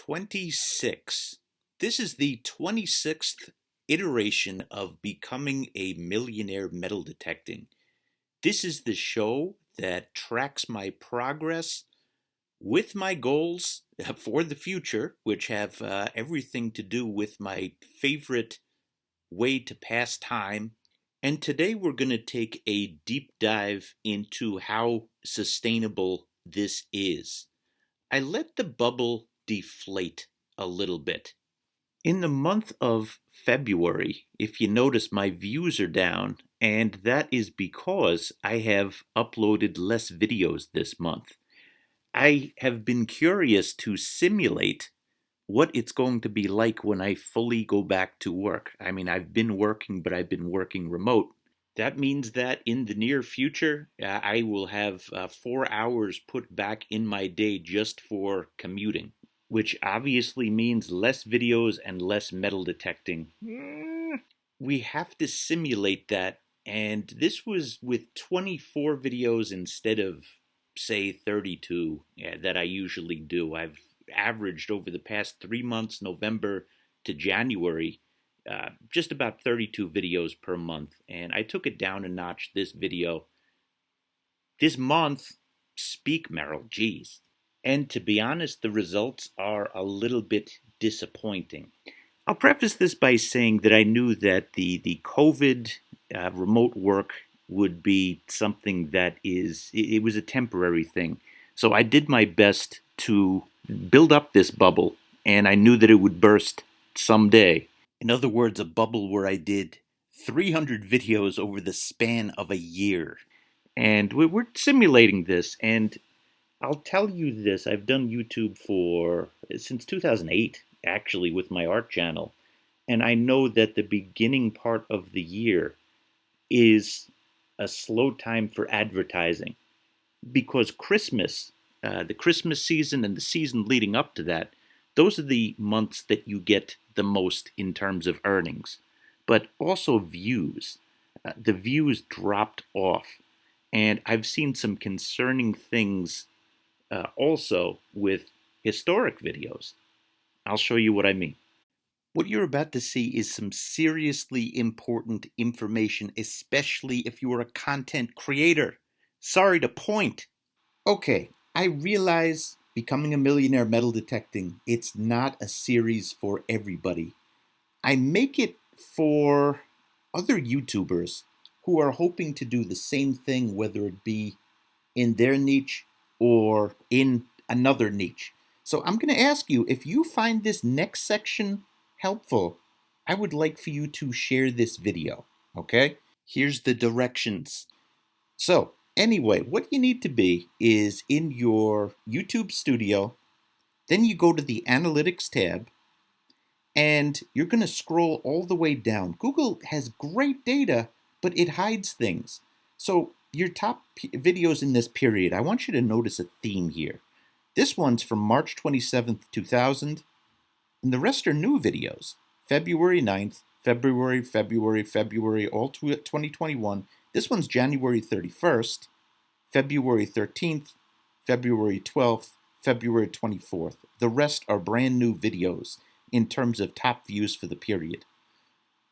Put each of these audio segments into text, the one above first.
26. This is the 26th iteration of becoming a millionaire metal detecting. This is the show that tracks my progress with my goals for the future, which have everything to do with my favorite way to pass time. And today we're going to take a deep dive into how sustainable this is. I let the bubble deflate a little bit. In the month of February, if you notice, my views are down, and that is because I have uploaded less videos this month. I have been curious to simulate what it's going to be like when I fully go back to work. I mean, I've been working, but I've been working remote. That means that in the near future, I will have 4 hours put back in my day just for commuting, which obviously means less videos and less metal detecting. We have to simulate that, and this was with 24 videos instead of, say, 32 that I usually do. I've averaged over the past 3 months, November to January, just about 32 videos per month, and I took it down a notch this month. Speak, Merrill, geez. And to be honest, the results are a little bit disappointing. I'll preface this by saying that I knew that the COVID remote work would be something that it was a temporary thing. So I did my best to build up this bubble, and I knew that it would burst someday. In other words, a bubble where I did 300 videos over the span of a year. And we're simulating this, and I'll tell you this, I've done YouTube since 2008, actually, with my art channel. And I know that the beginning part of the year is a slow time for advertising because Christmas, the Christmas season and the season leading up to that, those are the months that you get the most in terms of earnings. But also views. The views dropped off. And I've seen some concerning things also with historic videos. I'll show you what I mean. What you're about to see is some seriously important information, especially if you are a content creator. Sorry to point. Okay, I realize becoming a millionaire metal detecting, it's not a series for everybody. I make it for other YouTubers who are hoping to do the same thing, whether it be in their niche or in another niche. So I'm going to ask you, if you find this next section helpful, I would like for you to share this video, okay? Here's the directions. So anyway, what you need to be is in your YouTube studio, then you go to the Analytics tab, and you're going to scroll all the way down. Google has great data, but it hides things. So your top videos in this period, I want you to notice a theme here. This one's from March 27th, 2000, and the rest are new videos. February 9th, February, all 2021. This one's January 31st, February 13th, February 12th, February 24th. The rest are brand new videos in terms of top views for the period.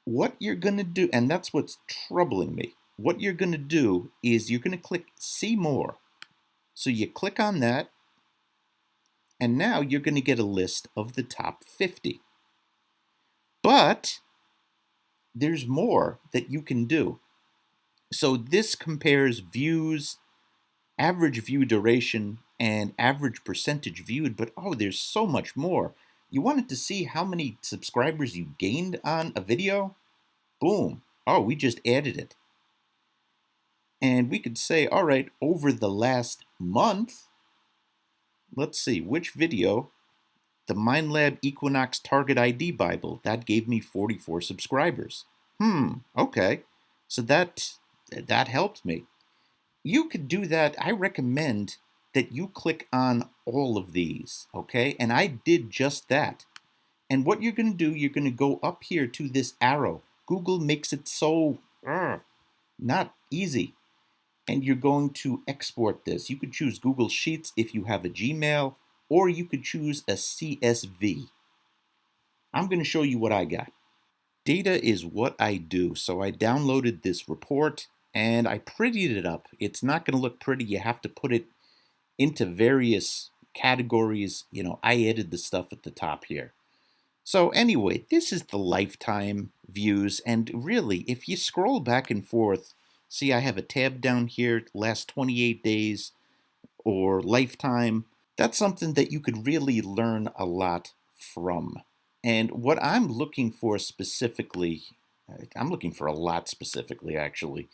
What you're going to do, and that's what's troubling me, what you're going to do is you're going to click See More. So you click on that, and now you're going to get a list of the top 50. But there's more that you can do. So this compares views, average view duration, and average percentage viewed, but there's so much more. You wanted to see how many subscribers you gained on a video? Boom. We just added it. And we could say, all right, over the last month, let's see, which video? The MindLab Equinox Target ID Bible, that gave me 44 subscribers. Okay. So that helped me. You could do that. I recommend that you click on all of these, okay? And I did just that. And what you're going to do, you're going to go up here to this arrow. Google makes it so not easy. And you're going to export this. You could choose Google Sheets if you have a Gmail, or you could choose a CSV. I'm going to show you what I got. Data is what I do, so I downloaded this report and I prettied it up. It's not going to look pretty. You have to put it into various categories. I added the stuff at the top here. So anyway, this is the lifetime views, and really, if you scroll back and forth, see I have a tab down here, last 28 days, or lifetime. That's something that you could really learn a lot from. And what I'm looking for specifically, I'm looking for a lot specifically actually,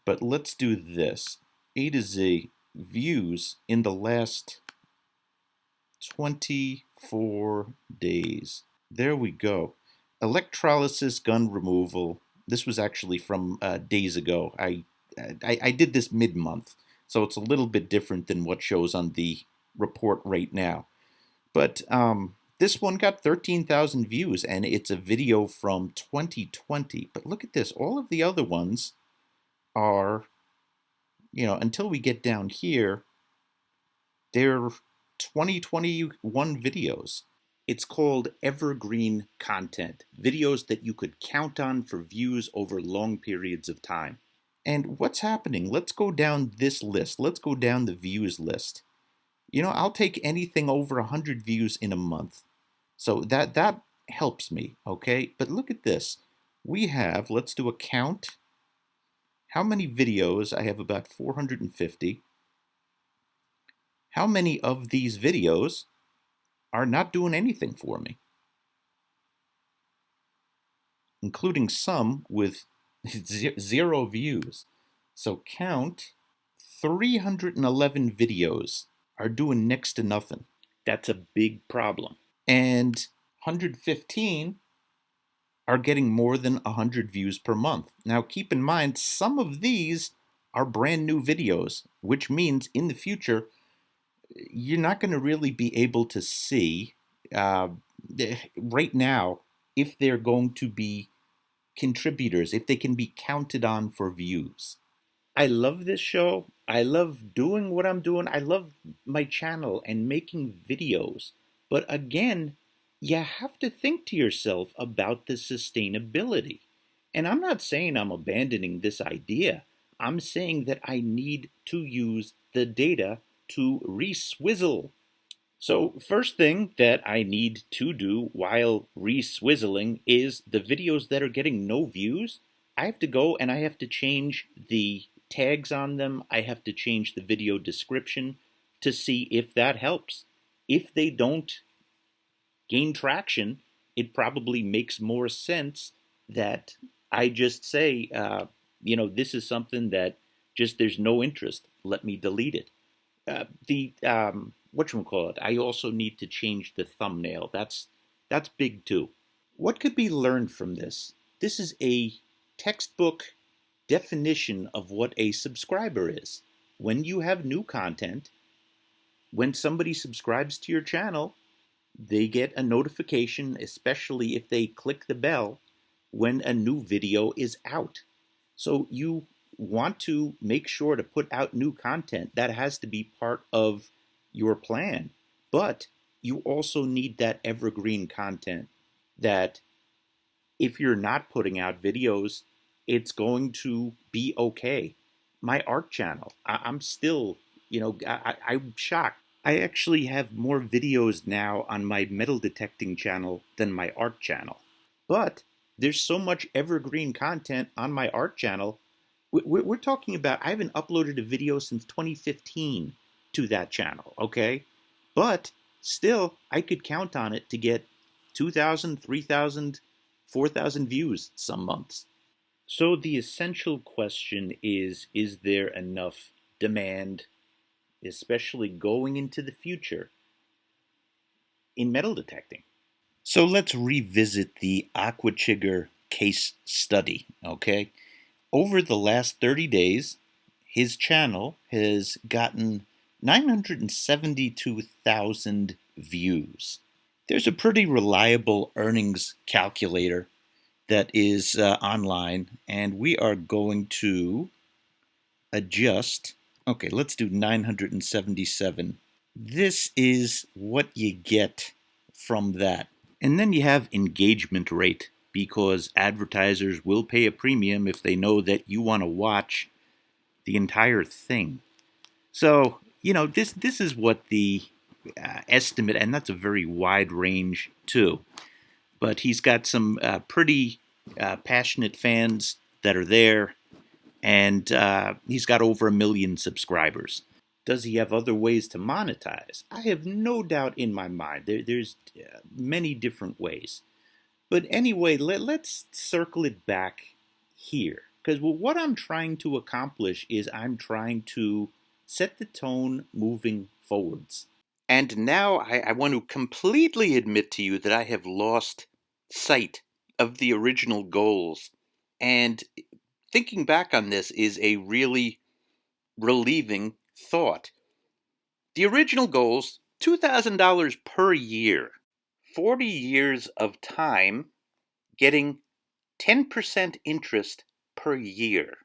but let's do this. A to Z views in the last 24 days. There we go. Electrolysis gun removal. This was actually from days ago. I did this mid-month, so it's a little bit different than what shows on the report right now. But this one got 13,000 views, and it's a video from 2020. But look at this. All of the other ones are, until we get down here, they're 2021 videos. It's called evergreen content, videos that you could count on for views over long periods of time. And what's happening? Let's go down this list. Let's go down the views list. I'll take anything over 100 views in a month. So that helps me, okay? But look at this. We have, let's do a count. How many videos? I have about 450. How many of these videos are not doing anything for me? Including some with 0 views. So count 311 videos are doing next to nothing. That's a big problem. And 115 are getting more than 100 views per month. Now keep in mind, some of these are brand new videos, which means in the future, you're not going to really be able to see right now if they're going to be contributors, if they can be counted on for views. I love this show. I love doing what I'm doing. I love my channel and making videos. But again, you have to think to yourself about the sustainability. And I'm not saying I'm abandoning this idea. I'm saying that I need to use the data to re-swizzle. So first thing that I need to do while re-swizzling is the videos that are getting no views. I have to go and I have to change the tags on them. I have to change the video description to see if that helps. If they don't gain traction, it probably makes more sense that I just say, this is something that just there's no interest. Let me delete it. Whatchamacallit, I also need to change the thumbnail. That's big too. What could be learned from this? This is a textbook definition of what a subscriber is. When you have new content, when somebody subscribes to your channel, they get a notification, especially if they click the bell, when a new video is out. So you want to make sure to put out new content. That has to be part of your plan. But you also need that evergreen content that if you're not putting out videos, it's going to be okay. My art channel, I'm still, I'm shocked. I actually have more videos now on my metal detecting channel than my art channel. But there's so much evergreen content on my art channel. We're talking about, I haven't uploaded a video since 2015 to that channel, okay? But still, I could count on it to get 2,000, 3,000, 4,000 views some months. So the essential question is there enough demand, especially going into the future, in metal detecting? So let's revisit the Aquachigger case study, okay? Over the last 30 days, his channel has gotten 972,000 views. There's a pretty reliable earnings calculator that is online, and we are going to adjust. Okay, let's do 977. this is what you get from that. And then you have engagement rate, because advertisers will pay a premium if they know that you want to watch the entire thing. So, this is what the estimate, and that's a very wide range too. But he's got some pretty passionate fans that are there, and he's got over 1 million subscribers. Does he have other ways to monetize? I have no doubt in my mind. There's many different ways. But anyway, let's circle it back here. Because what I'm trying to accomplish is I'm trying to set the tone moving forwards. And now I want to completely admit to you that I have lost sight of the original goals. And thinking back on this is a really relieving thought. The original goals, $2,000 per year, 40 years of time, getting 10% interest per year.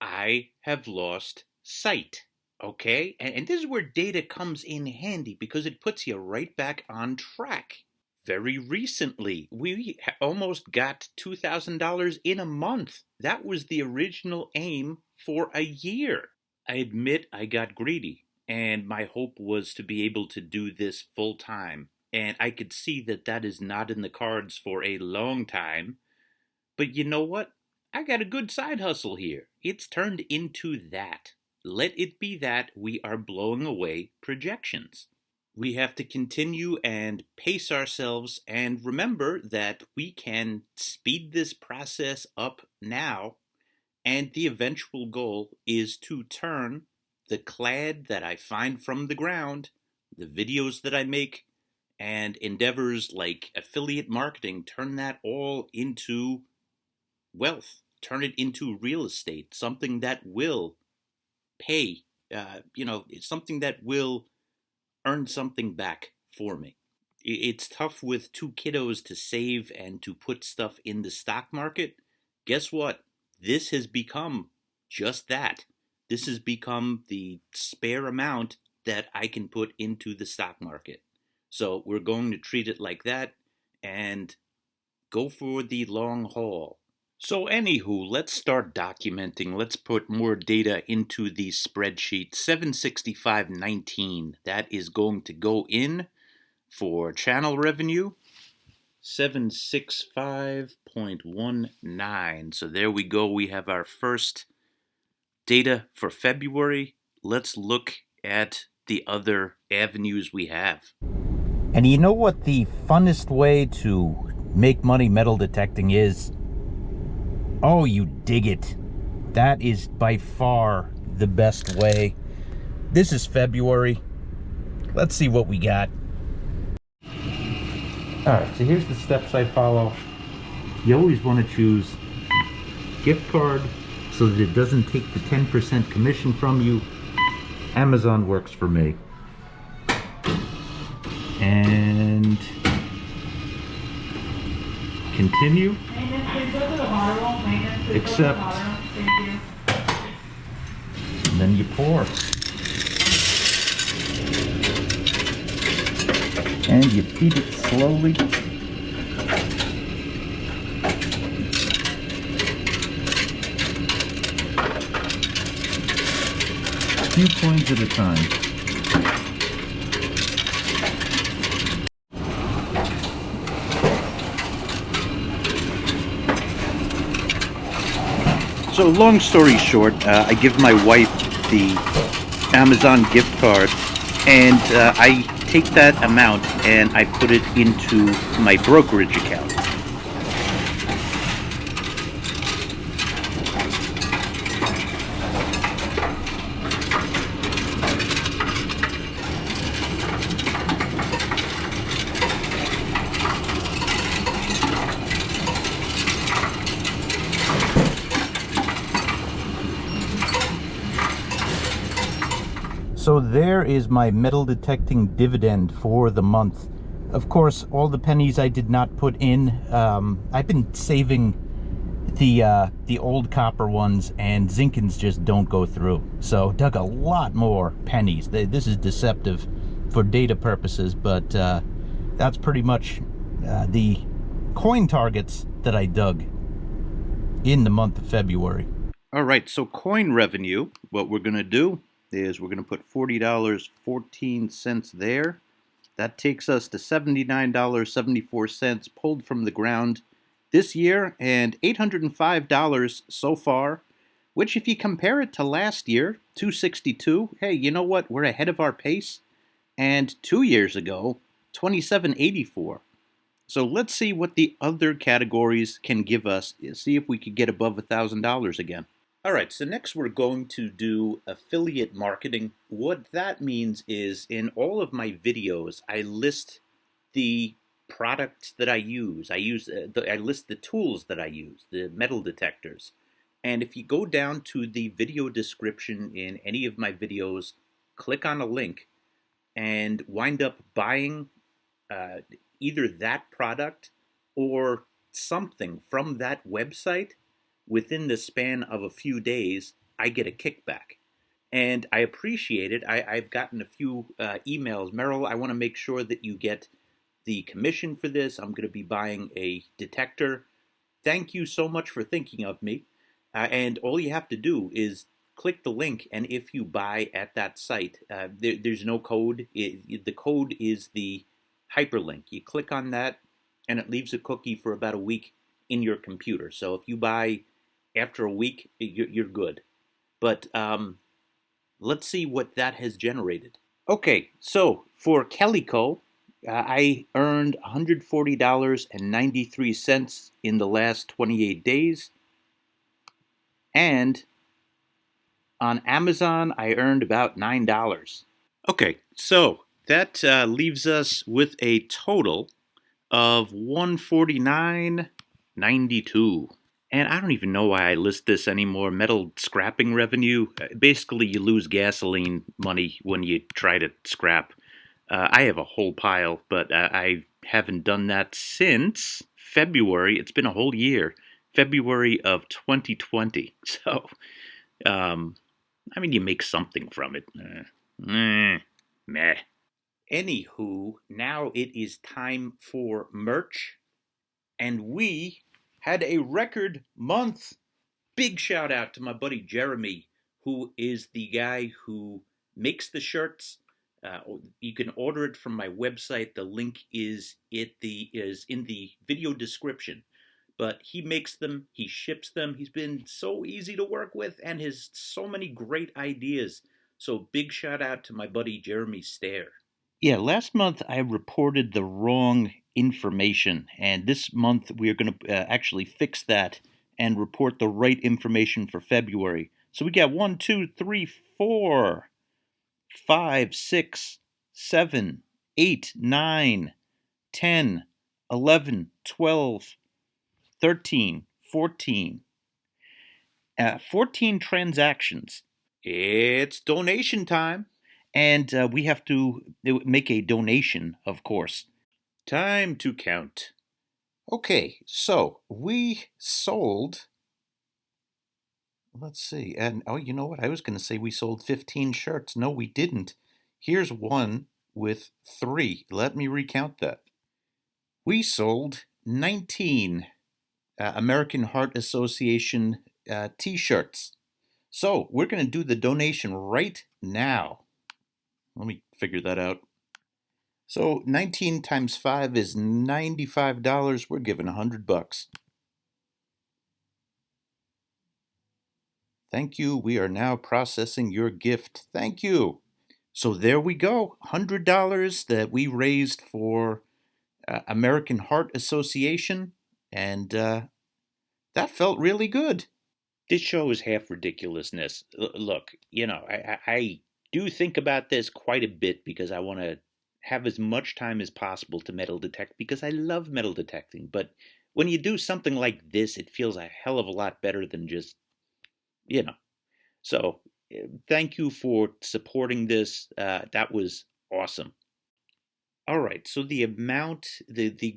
I have lost sight, okay? And this is where data comes in handy, because it puts you right back on track. Very recently, we almost got $2,000 in a month. That was the original aim for a year. I admit I got greedy, and my hope was to be able to do this full time. And I could see that that is not in the cards for a long time. But you know what? I got a good side hustle here. It's turned into that. Let it be that. We are blowing away projections. We have to continue and pace ourselves and remember that we can speed this process up now, and the eventual goal is to turn the clad that I find from the ground, the videos that I make, and endeavors like affiliate marketing, turn that all into wealth, turn it into real estate, something that will pay, it's something that will earn something back for me. It's tough with 2 kiddos to save and to put stuff in the stock market. Guess what? This has become just that. This has become the spare amount that I can put into the stock market. So we're going to treat it like that and go for the long haul. So anywho, let's start documenting. Let's put more data into the spreadsheet. 765.19, that is going to go in for channel revenue. 765.19. So there we go. We have our first data for February. Let's look at the other avenues we have. And you know what the funnest way to make money metal detecting is? Oh, you dig it. That is by far the best way. This is February. Let's see what we got. Alright, so here's the steps I follow. You always want to choose gift card so that it doesn't take the 10% commission from you. Amazon works for me. And continue. Accept. And then you pour. And you feed it slowly. A few coins at a time. So long story short, I give my wife the Amazon gift card, and I take that amount and I put it into my brokerage account. So there is my metal detecting dividend for the month. Of course, all the pennies I did not put in. I've been saving the old copper ones, and Zinkins just don't go through. So dug a lot more pennies. This is deceptive. for data purposes, but that's pretty much the coin targets that I dug in the month of February. All right, so coin revenue, what we're going to do is we're going to put $40.14 there. That takes us to $79.74 pulled from the ground this year, and $805 so far, which if you compare it to last year, $262, hey, you know what? We're ahead of our pace. And 2 years ago, $27.84. So let's see what the other categories can give us. See if we could get above $1,000 again. All right, so next we're going to do affiliate marketing. What that means is in all of my videos, I list the products that I use. I list the tools that I use, the metal detectors. And if you go down to the video description in any of my videos, click on a link, and wind up buying either that product or something from that website, within the span of a few days, I get a kickback. And I appreciate it. I've gotten a few emails. Merrill, I want to make sure that you get the commission for this. I'm going to be buying a detector. Thank you so much for thinking of me. And all you have to do is click the link, and if you buy at that site, there's no code. The code is the hyperlink. You click on that, and it leaves a cookie for about a week in your computer. So if you buy after a week, you're good. But let's see what that has generated. Okay, so for Calico, I earned $140.93 in the last 28 days. And on Amazon, I earned about $9. Okay, so that leaves us with a total of $149.92. And I don't even know why I list this anymore. Metal scrapping revenue. Basically, you lose gasoline money when you try to scrap. I have a whole pile, but I haven't done that since February. It's been a whole year. February of 2020. So, I mean, you make something from it. Meh. Anywho, now it is time for merch. And we had a record month. Big shout out to my buddy Jeremy, who is the guy who makes the shirts. You can order it from my website. The link is in the video description. But he makes them, he ships them. He's been so easy to work with and has so many great ideas. So big shout out to my buddy Jeremy Stair. Yeah, last month I reported the wrong information, and this month we are going to actually fix that and report the right information for February. So we got 1, 2, 3, 4, 5, 6, 7, 8, 9, 10, 11, 12, 13, 14. 14 transactions. It's donation time. And we have to make a donation, of course. Time to count. Okay, so we sold, let's see, and oh, you know what? I was going to say we sold 15 shirts. No, we didn't. Here's one with 3. Let me recount that. We sold 19 American Heart Association t-shirts. So we're going to do the donation right now. Let me figure that out. So 19 times 5 is $95. We're giving $100. Thank you. We are now processing your gift. Thank you. So there we go. $100 that we raised for American Heart Association. And that felt really good. This show is half ridiculousness. Look, you know, I do think about this quite a bit because I want to have as much time as possible to metal detect because I love metal detecting. But when you do something like this, it feels a hell of a lot better than just, you know. So thank you for supporting this. That was awesome. All right, so the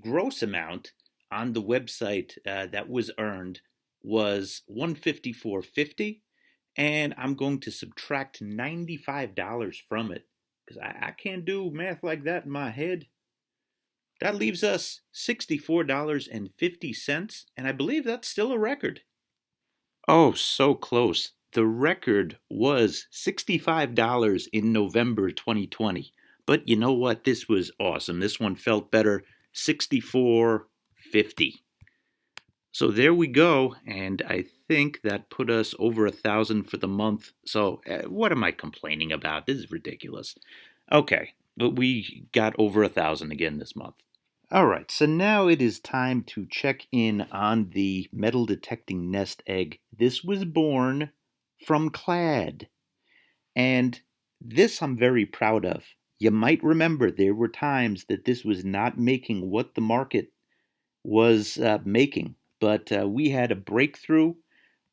gross amount on the website that was earned was $154.50, and I'm going to subtract $95 from it because I can't do math like that in my head. That leaves us $64.50, and I believe that's still a record. Oh, so close. The record was $65 in November 2020. But you know what? This was awesome. This one felt better. 64.50. So there we go, and I think that put us over 1,000 for the month. So what am I complaining about? This is ridiculous. Okay, but we got over 1,000 again this month. All right, so now it is time to check in on the metal detecting nest egg. This was born from clad, and this I'm very proud of. You might remember there were times that this was not making what the market was making, but we had a breakthrough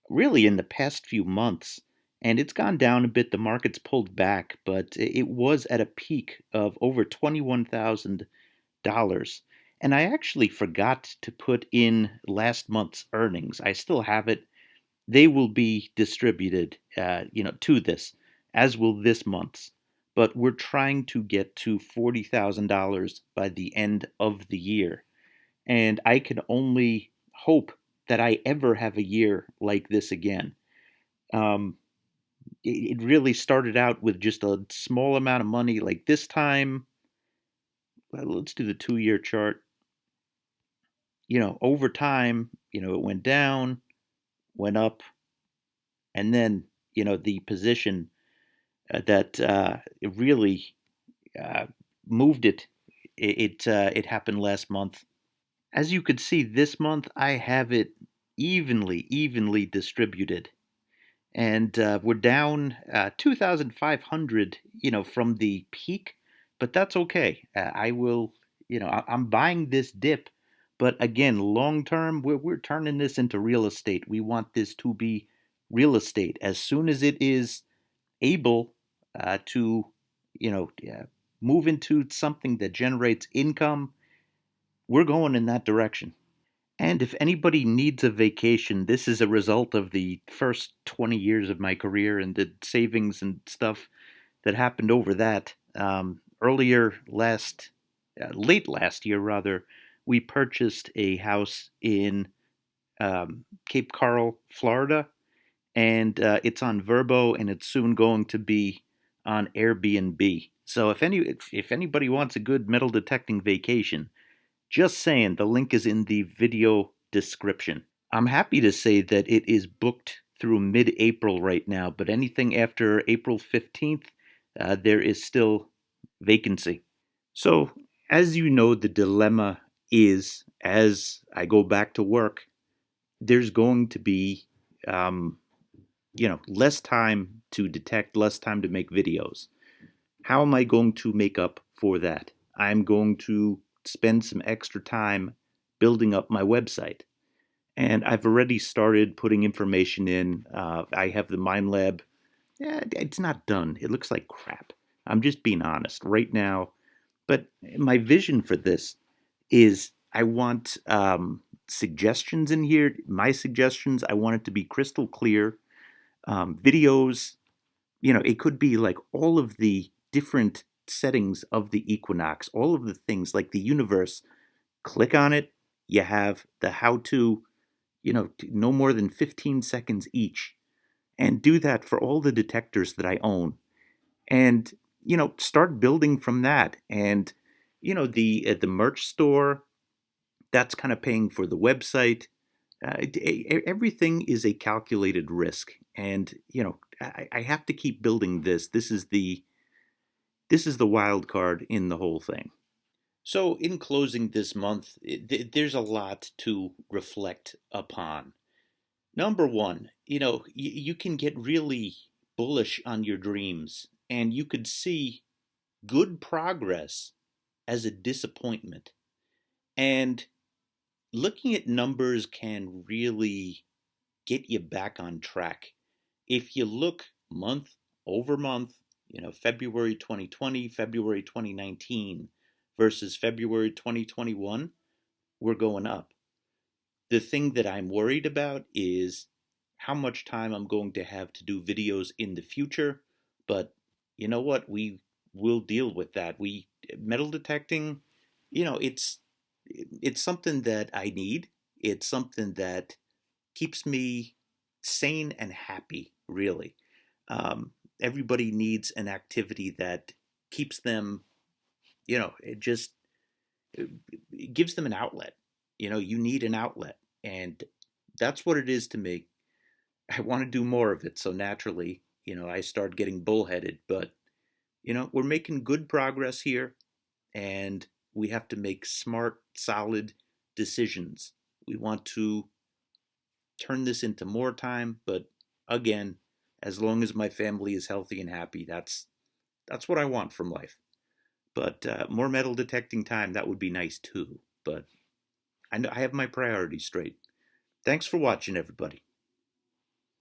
really in the past few months, and it's gone down a bit. The market's pulled back, but it was at a peak of over $21,000. And I actually forgot to put in last month's earnings. I still have it. They will be distributed, to this, as will this month's. But we're trying to get to $40,000 by the end of the year. And I can only hope that I ever have a year like this again. Um, it really started out with just a small amount of money. Like this time, well, let's do the 2 year chart. Over time, it went down, went up, and then, the position that it really uh, moved it happened last month. As you could see, this month I have it evenly distributed, and we're down 2,500, from the peak, but that's okay. I will, I'm buying this dip, but again, long term, we're turning this into real estate. We want this to be real estate. As soon as it is able to, move into something that generates income, we're going in that direction. And if anybody needs a vacation, this is a result of the first 20 years of my career and the savings and stuff that happened over that. Late last year, rather, we purchased a house in Cape Coral, Florida, and it's on Vrbo, and it's soon going to be on Airbnb. So if anybody wants a good metal detecting vacation, just saying, the link is in the video description. I'm happy to say that it is booked through mid April right now, but anything after April 15th, there is still vacancy. So, as you know, the dilemma is as I go back to work, there's going to be, less time to detect, less time to make videos. How am I going to make up for that? I'm going to spend some extra time building up my website. And I've already started putting information in. I have the Mind Lab. It's not done. It looks like crap. I'm just being honest right now. But my vision for this is I want suggestions in here. My suggestions, I want it to be crystal clear. Videos, it could be like all of the different settings of the equinox, all of the things like the universe. Click on it, you have the how to, no more than 15 seconds each. And do that for all the detectors that I own. And, start building from that. And, the merch store, that's kind of paying for the website. Everything is a calculated risk. And, I have to keep building this. This is the wild card in the whole thing. So, in closing this month, there's a lot to reflect upon. Number one, you can get really bullish on your dreams, and you could see good progress as a disappointment. And looking at numbers can really get you back on track. If you look month over month, February 2020, February 2019 versus February 2021, we're going up. The thing that I'm worried about is how much time I'm going to have to do videos in the future. But you know what? we'll deal with that. We metal detecting, it's something that I need. It's something that keeps me sane and happy, really. Everybody needs an activity that keeps them, it just it gives them an outlet. You need an outlet. And that's what it is to me. I want to do more of it. So naturally, I start getting bullheaded. But, we're making good progress here. And we have to make smart, solid decisions. We want to turn this into more time. But again, as long as my family is healthy and happy, that's what I want from life. But more metal detecting time, that would be nice too. But I have my priorities straight. Thanks for watching, everybody.